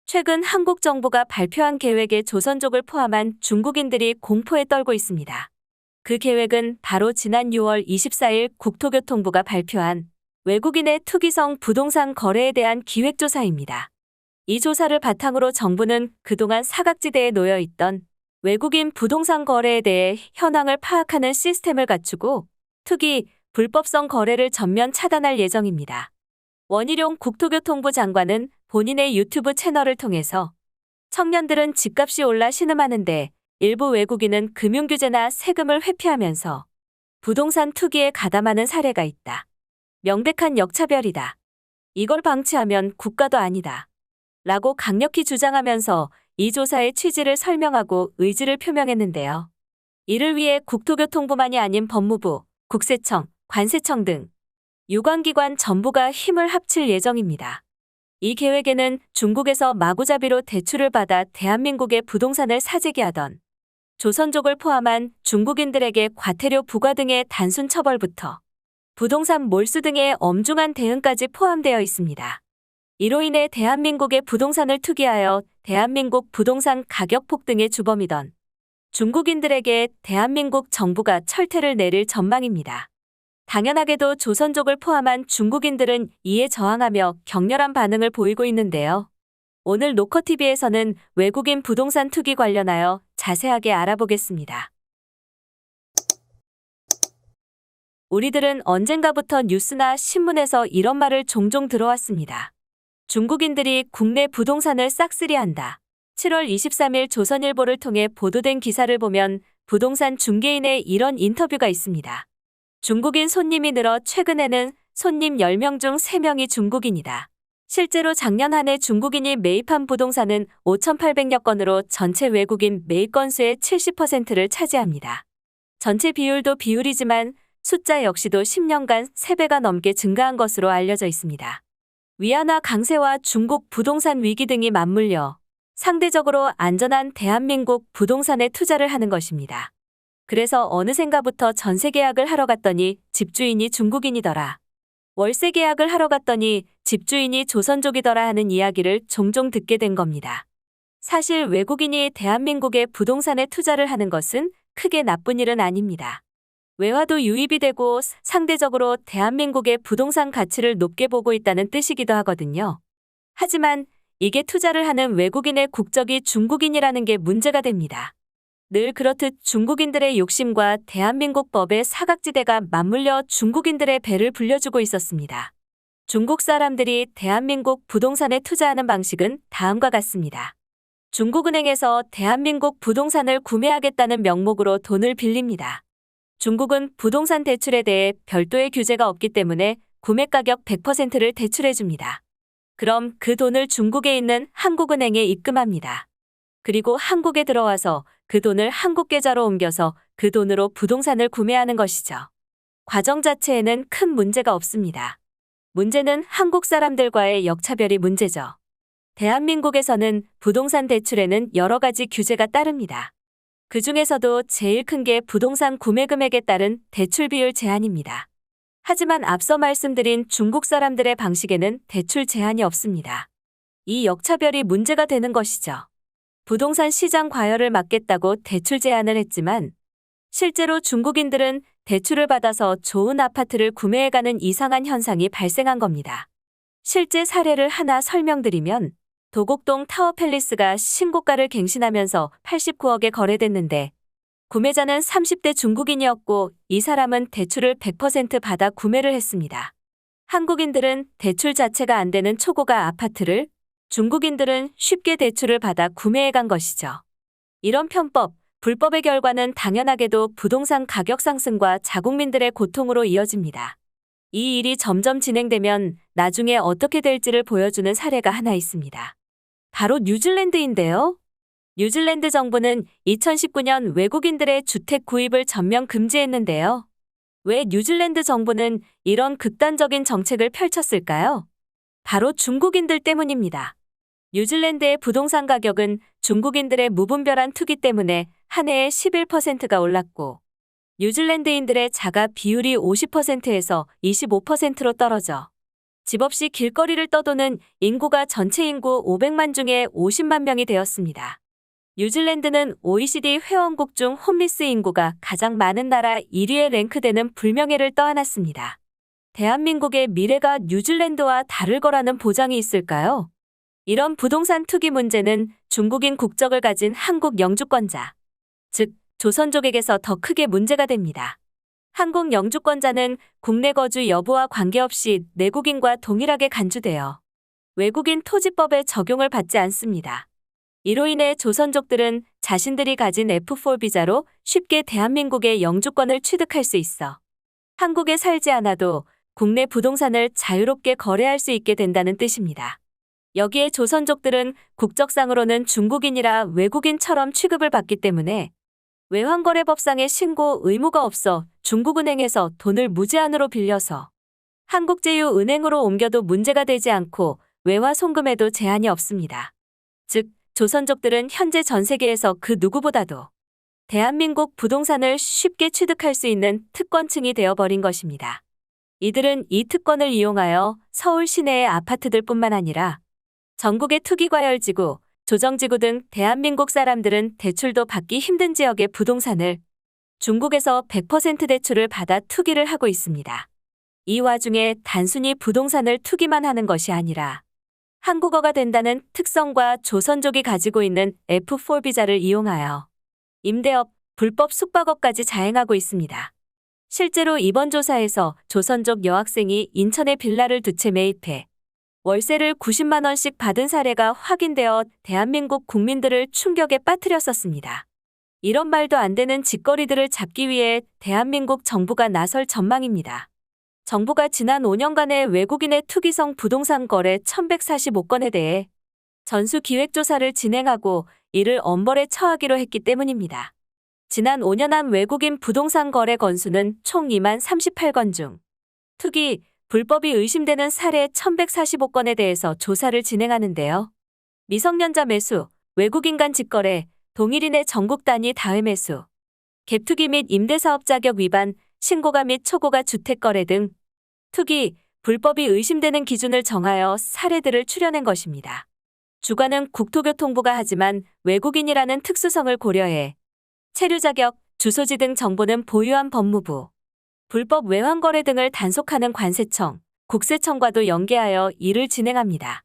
최근 한국 정부가 발표한 계획에 조선족을 포함한 중국인들이 공포에 떨고 있습니다. 그 계획은 바로 지난 6월 24일 국토교통부가 발표한 외국인의 투기성 부동산 거래에 대한 기획조사입니다. 이 조사를 바탕으로 정부는 그동안 사각지대에 놓여 있던 외국인 부동산 거래에 대해 현황을 파악하는 시스템을 갖추고 투기, 불법성 거래를 전면 차단할 예정입니다. 원희룡 국토교통부 장관은 본인의 유튜브 채널을 통해서 청년들은 집값이 올라 신음하는데 일부 외국인은 금융규제나 세금을 회피하면서 부동산 투기에 가담하는 사례가 있다. 명백한 역차별이다. 이걸 방치하면 국가도 아니다. 라고 강력히 주장하면서 이 조사의 취지를 설명하고 의지를 표명했는데요. 이를 위해 국토교통부만이 아닌 법무부, 국세청, 관세청 등 유관기관 전부가 힘을 합칠 예정입니다. 이 계획에는 중국에서 마구잡이로 대출을 받아 대한민국의 부동산을 사재기 하던 조선족을 포함한 중국인들에게 과태료 부과 등의 단순 처벌부터 부동산 몰수 등의 엄중한 대응까지 포함되어 있습니다. 이로 인해 대한민국의 부동산을 투기하여 대한민국 부동산 가격 폭등의 주범이던 중국인들에게 대한민국 정부가 철퇴를 내릴 전망입니다. 당연하게도 조선족을 포함한 중국인들은 이에 저항하며 격렬한 반응을 보이고 있는데요. 오늘 노커TV에서는 외국인 부동산 투기 관련하여 자세하게 알아보겠습니다. 우리들은 언젠가부터 뉴스나 신문에서 이런 말을 종종 들어왔습니다. 중국인들이 국내 부동산을 싹쓸이한다. 7월 23일 조선일보를 통해 보도된 기사를 보면 부동산 중개인의 이런 인터뷰가 있습니다. 중국인 손님이 늘어 최근에는 손님 10명 중 3명이 중국인이다. 실제로 작년 한 해 중국인이 매입한 부동산은 5,800여 건으로 전체 외국인 매입 건수의 70%를 차지합니다. 전체 비율도 비율이지만 숫자 역시도 10년간 3배가 넘게 증가한 것으로 알려져 있습니다. 위안화 강세와 중국 부동산 위기 등이 맞물려 상대적으로 안전한 대한민국 부동산에 투자를 하는 것입니다. 그래서 어느샌가부터 전세 계약을 하러 갔더니 집주인이 중국인이더라. 월세 계약을 하러 갔더니 집주인이 조선족이더라 하는 이야기를 종종 듣게 된 겁니다. 사실 외국인이 대한민국의 부동산에 투자를 하는 것은 크게 나쁜 일은 아닙니다. 외화도 유입이 되고 상대적으로 대한민국의 부동산 가치를 높게 보고 있다는 뜻이기도 하거든요. 하지만 이게 투자를 하는 외국인의 국적이 중국인이라는 게 문제가 됩니다. 늘 그렇듯 중국인들의 욕심과 대한민국 법의 사각지대가 맞물려 중국인들의 배를 불려주고 있었습니다. 중국 사람들이 대한민국 부동산에 투자하는 방식은 다음과 같습니다. 중국은행에서 대한민국 부동산을 구매하겠다는 명목으로 돈을 빌립니다. 중국은 부동산 대출에 대해 별도의 규제가 없기 때문에 구매가격 100%를 대출해줍니다. 그럼 그 돈을 중국에 있는 한국은행에 입금합니다. 그리고 한국에 들어와서 그 돈을 한국 계좌로 옮겨서 그 돈으로 부동산을 구매하는 것이죠. 과정 자체에는 큰 문제가 없습니다. 문제는 한국 사람들과의 역차별이 문제죠. 대한민국에서는 부동산 대출에는 여러 가지 규제가 따릅니다. 그 중에서도 제일 큰 게 부동산 구매 금액에 따른 대출 비율 제한입니다. 하지만 앞서 말씀드린 중국 사람들의 방식에는 대출 제한이 없습니다. 이 역차별이 문제가 되는 것이죠. 부동산 시장 과열을 막겠다고 대출 제한을 했지만 실제로 중국인들은 대출을 받아서 좋은 아파트를 구매해가는 이상한 현상이 발생한 겁니다. 실제 사례를 하나 설명드리면 도곡동 타워팰리스가 신고가를 갱신하면서 89억에 거래됐는데 구매자는 30대 중국인이었고 이 사람은 대출을 100% 받아 구매를 했습니다. 한국인들은 대출 자체가 안 되는 초고가 아파트를 중국인들은 쉽게 대출을 받아 구매해간 것이죠. 이런 편법, 불법의 결과는 당연하게도 부동산 가격 상승과 자국민들의 고통으로 이어집니다. 이 일이 점점 진행되면 나중에 어떻게 될지를 보여주는 사례가 하나 있습니다. 바로 뉴질랜드인데요. 뉴질랜드 정부는 2019년 외국인들의 주택 구입을 전면 금지했는데요. 왜 뉴질랜드 정부는 이런 극단적인 정책을 펼쳤을까요? 바로 중국인들 때문입니다. 뉴질랜드의 부동산 가격은 중국인들의 무분별한 투기 때문에 한 해에 11%가 올랐고 뉴질랜드인들의 자가 비율이 50%에서 25%로 떨어져 집 없이 길거리를 떠도는 인구가 전체 인구 500만 중에 50만 명이 되었습니다. 뉴질랜드는 OECD 회원국 중 홈리스 인구가 가장 많은 나라 1위에 랭크되는 불명예를 떠안았습니다. 대한민국의 미래가 뉴질랜드와 다를 거라는 보장이 있을까요? 이런 부동산 투기 문제는 중국인 국적을 가진 한국 영주권자, 즉 조선족에게서 더 크게 문제가 됩니다. 한국 영주권자는 국내 거주 여부와 관계없이 내국인과 동일하게 간주되어 외국인 토지법의 적용을 받지 않습니다. 이로 인해 조선족들은 자신들이 가진 F4 비자로 쉽게 대한민국의 영주권을 취득할 수 있어 한국에 살지 않아도 국내 부동산을 자유롭게 거래할 수 있게 된다는 뜻입니다. 여기에 조선족들은 국적상으로는 중국인이라 외국인처럼 취급을 받기 때문에 외환거래법상의 신고 의무가 없어 중국은행에서 돈을 무제한으로 빌려서 한국제휴은행으로 옮겨도 문제가 되지 않고 외화 송금에도 제한이 없습니다. 즉, 조선족들은 현재 전 세계에서 그 누구보다도 대한민국 부동산을 쉽게 취득할 수 있는 특권층이 되어버린 것입니다. 이들은 이 특권을 이용하여 서울 시내의 아파트들뿐만 아니라 전국의 투기과열지구, 조정지구 등 대한민국 사람들은 대출도 받기 힘든 지역의 부동산을 중국에서 100% 대출을 받아 투기를 하고 있습니다. 이 와중에 단순히 부동산을 투기만 하는 것이 아니라 한국어가 된다는 특성과 조선족이 가지고 있는 F4 비자를 이용하여 임대업, 불법 숙박업까지 자행하고 있습니다. 실제로 이번 조사에서 조선족 여학생이 인천에 빌라를 2채 매입해 월세를 90만 원씩 받은 사례가 확인되어 대한민국 국민들을 충격에 빠뜨렸었습니다. 이런 말도 안 되는 짓거리들을 잡기 위해 대한민국 정부가 나설 전망입니다. 정부가 지난 5년간의 외국인의 투기성 부동산 거래 1145건에 대해 전수기획조사를 진행하고 이를 엄벌에 처하기로 했기 때문입니다. 지난 5년 한 외국인 부동산 거래 건수는 총 2만 38건 중 투기, 불법이 의심되는 사례 1145건에 대해서 조사를 진행하는데요. 미성년자 매수, 외국인 간 직거래, 동일인의 전국 단위 다회 매수, 갭투기 및 임대사업 자격 위반, 신고가 및 초고가 주택거래 등 투기, 불법이 의심되는 기준을 정하여 사례들을 추려낸 것입니다. 주관은 국토교통부가 하지만 외국인이라는 특수성을 고려해 체류 자격, 주소지 등 정보는 보유한 법무부, 불법 외환거래 등을 단속하는 관세청, 국세청과도 연계하여 일을 진행합니다.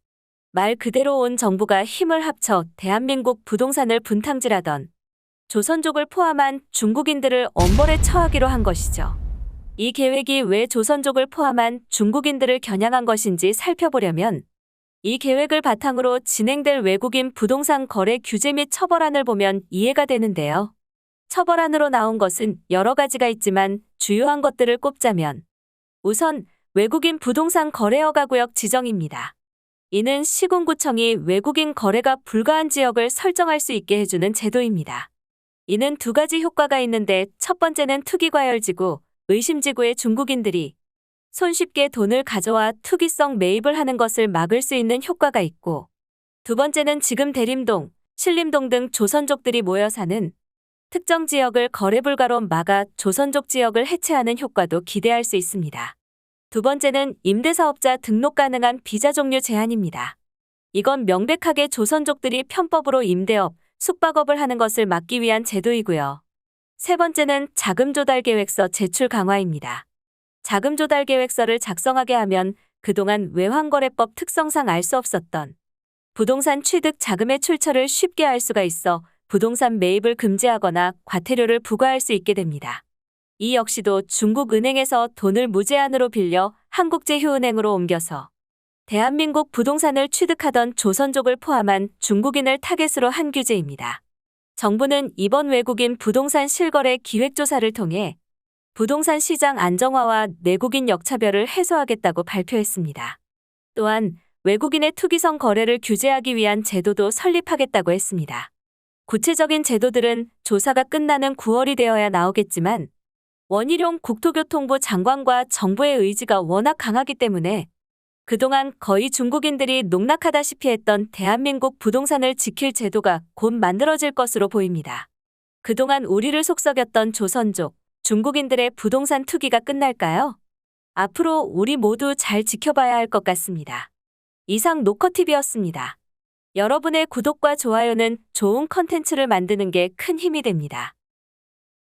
말 그대로 온 정부가 힘을 합쳐 대한민국 부동산을 분탕질하던 조선족을 포함한 중국인들을 엄벌에 처하기로 한 것이죠. 이 계획이 왜 조선족을 포함한 중국인들을 겨냥한 것인지 살펴보려면 이 계획을 바탕으로 진행될 외국인 부동산 거래 규제 및 처벌안을 보면 이해가 되는데요. 처벌안으로 나온 것은 여러 가지가 있지만 주요한 것들을 꼽자면 우선 외국인 부동산 거래 허가구역 지정입니다. 이는 시군구청이 외국인 거래가 불가한 지역을 설정할 수 있게 해주는 제도입니다. 이는 두 가지 효과가 있는데 첫 번째는 투기과열지구, 의심지구의 중국인들이 손쉽게 돈을 가져와 투기성 매입을 하는 것을 막을 수 있는 효과가 있고 두 번째는 지금 대림동, 신림동 등 조선족들이 모여 사는 특정 지역을 거래 불가로 막아 조선족 지역을 해체하는 효과도 기대할 수 있습니다. 두 번째는 임대사업자 등록 가능한 비자 종류 제한입니다. 이건 명백하게 조선족들이 편법으로 임대업, 숙박업을 하는 것을 막기 위한 제도이고요. 세 번째는 자금조달계획서 제출 강화입니다. 자금조달계획서를 작성하게 하면 그동안 외환거래법 특성상 알 수 없었던 부동산 취득 자금의 출처를 쉽게 알 수가 있어 부동산 매입을 금지하거나 과태료를 부과할 수 있게 됩니다. 이 역시도 중국은행에서 돈을 무제한으로 빌려 한국제휴은행으로 옮겨서 대한민국 부동산을 취득하던 조선족을 포함한 중국인을 타겟으로 한 규제입니다. 정부는 이번 외국인 부동산 실거래 기획조사를 통해 부동산 시장 안정화와 내국인 역차별을 해소하겠다고 발표했습니다. 또한 외국인의 투기성 거래를 규제하기 위한 제도도 설립하겠다고 했습니다. 구체적인 제도들은 조사가 끝나는 9월이 되어야 나오겠지만 원희룡 국토교통부 장관과 정부의 의지가 워낙 강하기 때문에 그동안 거의 중국인들이 농락하다시피 했던 대한민국 부동산을 지킬 제도가 곧 만들어질 것으로 보입니다. 그동안 우리를 속썩였던 조선족, 중국인들의 부동산 투기가 끝날까요? 앞으로 우리 모두 잘 지켜봐야 할 것 같습니다. 이상 노컷TV였습니다. 여러분의 구독과 좋아요는 좋은 컨텐츠를 만드는 게 큰 힘이 됩니다.